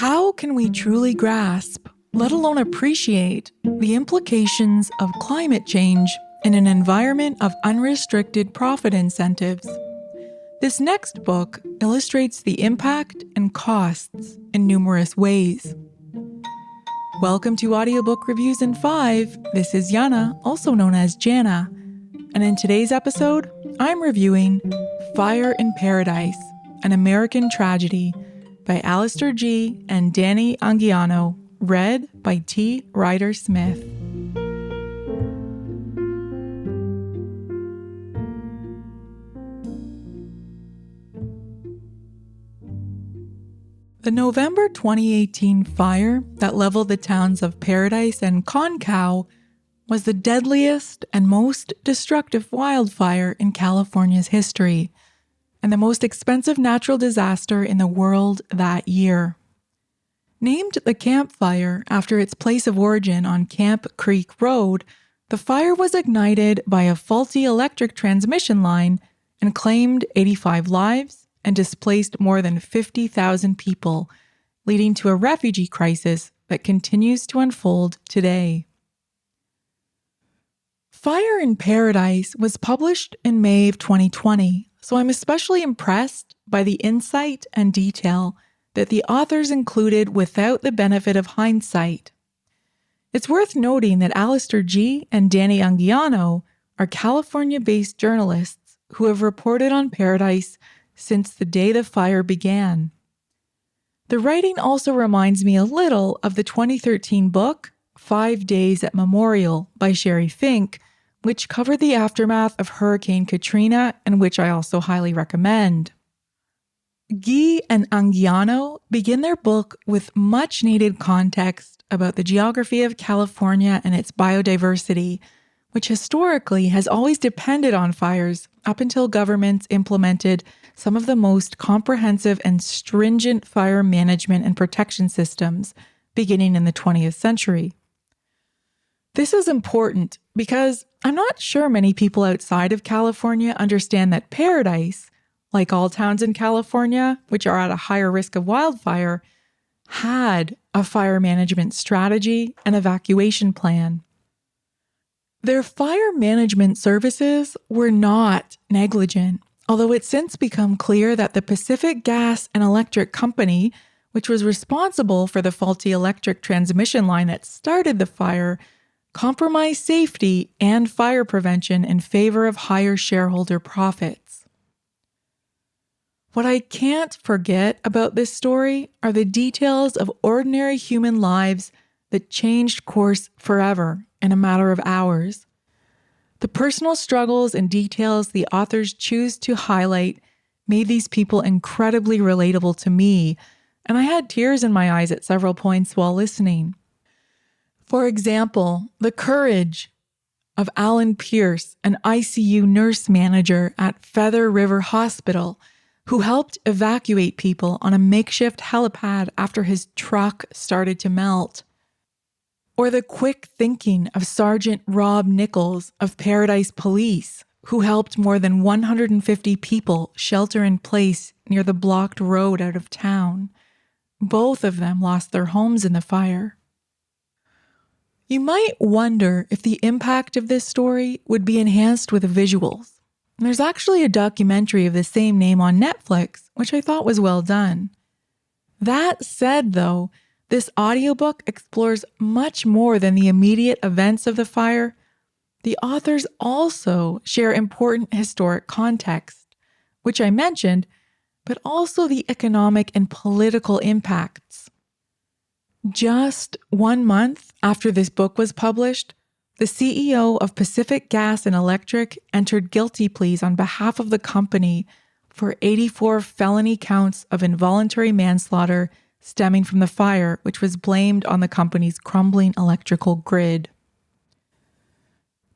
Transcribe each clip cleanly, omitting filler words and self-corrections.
How can we truly grasp, let alone appreciate, the implications of climate change in an environment of unrestricted profit incentives? This next book illustrates the impact and costs in numerous ways. Welcome to Audiobook Reviews in 5. This is Yana, also known as Jana. And in today's episode, I'm reviewing Fire in Paradise, an American Tragedy by Alastair Gee and Dani Anguiano, read by T. Ryder Smith. The November 2018 fire that leveled the towns of Paradise and Concow was the deadliest and most destructive wildfire in California's history, and the most expensive natural disaster in the world that year. Named the Camp Fire after its place of origin on Camp Creek Road, the fire was ignited by a faulty electric transmission line and claimed 85 lives and displaced more than 50,000 people, leading to a refugee crisis that continues to unfold today. Fire in Paradise was published in May of 2020, so I'm especially impressed by the insight and detail that the authors included without the benefit of hindsight. It's worth noting that Alastair Gee and Dani Anguiano are California-based journalists who have reported on Paradise since the day the fire began. The writing also reminds me a little of the 2013 book, 5 Days at Memorial by Sherry Fink, which covered the aftermath of Hurricane Katrina and which I also highly recommend. Gee and Anguiano begin their book with much-needed context about the geography of California and its biodiversity, which historically has always depended on fires up until governments implemented some of the most comprehensive and stringent fire management and protection systems beginning in the 20th century. This is important because I'm not sure many people outside of California understand that Paradise, like all towns in California, which are at a higher risk of wildfire, had a fire management strategy and evacuation plan. Their fire management services were not negligent, although it's since become clear that the Pacific Gas and Electric Company, which was responsible for the faulty electric transmission line that started the fire, compromised safety and fire prevention in favor of higher shareholder profits. What I can't forget about this story are the details of ordinary human lives that changed course forever in a matter of hours. The personal struggles and details the authors choose to highlight made these people incredibly relatable to me, and I had tears in my eyes at several points while listening. For example, the courage of Alan Pierce, an ICU nurse manager at Feather River Hospital, who helped evacuate people on a makeshift helipad after his truck started to melt. Or the quick thinking of Sergeant Rob Nichols of Paradise Police, who helped more than 150 people shelter in place near the blocked road out of town. Both of them lost their homes in the fire. You might wonder if the impact of this story would be enhanced with visuals. There's actually a documentary of the same name on Netflix, which I thought was well done. That said, though, this audiobook explores much more than the immediate events of the fire. The authors also share important historic context, which I mentioned, but also the economic and political impacts. Just 1 month after this book was published, the CEO of Pacific Gas and Electric entered guilty pleas on behalf of the company for 84 felony counts of involuntary manslaughter stemming from the fire, which was blamed on the company's crumbling electrical grid.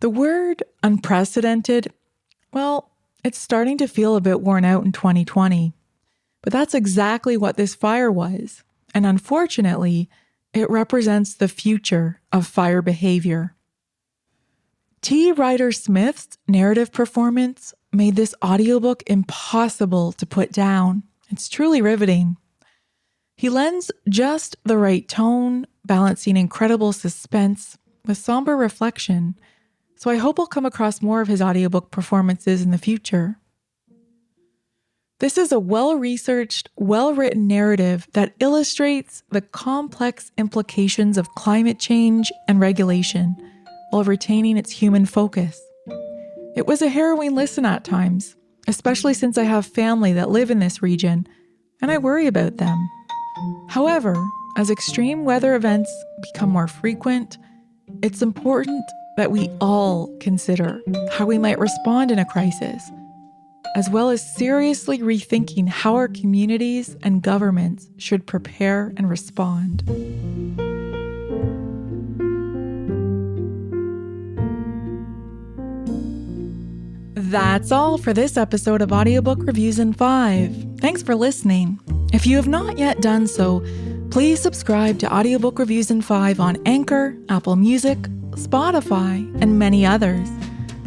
The word unprecedented, well, it's starting to feel a bit worn out in 2020. But that's exactly what this fire was. And unfortunately, it represents the future of fire behavior. T. Ryder Smith's narrative performance made this audiobook impossible to put down. It's truly riveting. He lends just the right tone, balancing incredible suspense with somber reflection, so I hope I'll come across more of his audiobook performances in the future. This is a well-researched, well-written narrative that illustrates the complex implications of climate change and regulation while retaining its human focus. It was a harrowing listen at times, especially since I have family that live in this region, and I worry about them. However, as extreme weather events become more frequent, it's important that we all consider how we might respond in a crisis, as well as seriously rethinking how our communities and governments should prepare and respond. That's all for this episode of Audiobook Reviews in 5. Thanks for listening. If you have not yet done so, please subscribe to Audiobook Reviews in 5 on Anchor, Apple Music, Spotify, and many others.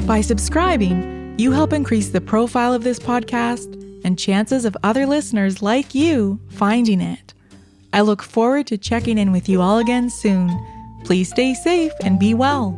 By subscribing, you help increase the profile of this podcast and chances of other listeners like you finding it. I look forward to checking in with you all again soon. Please stay safe and be well.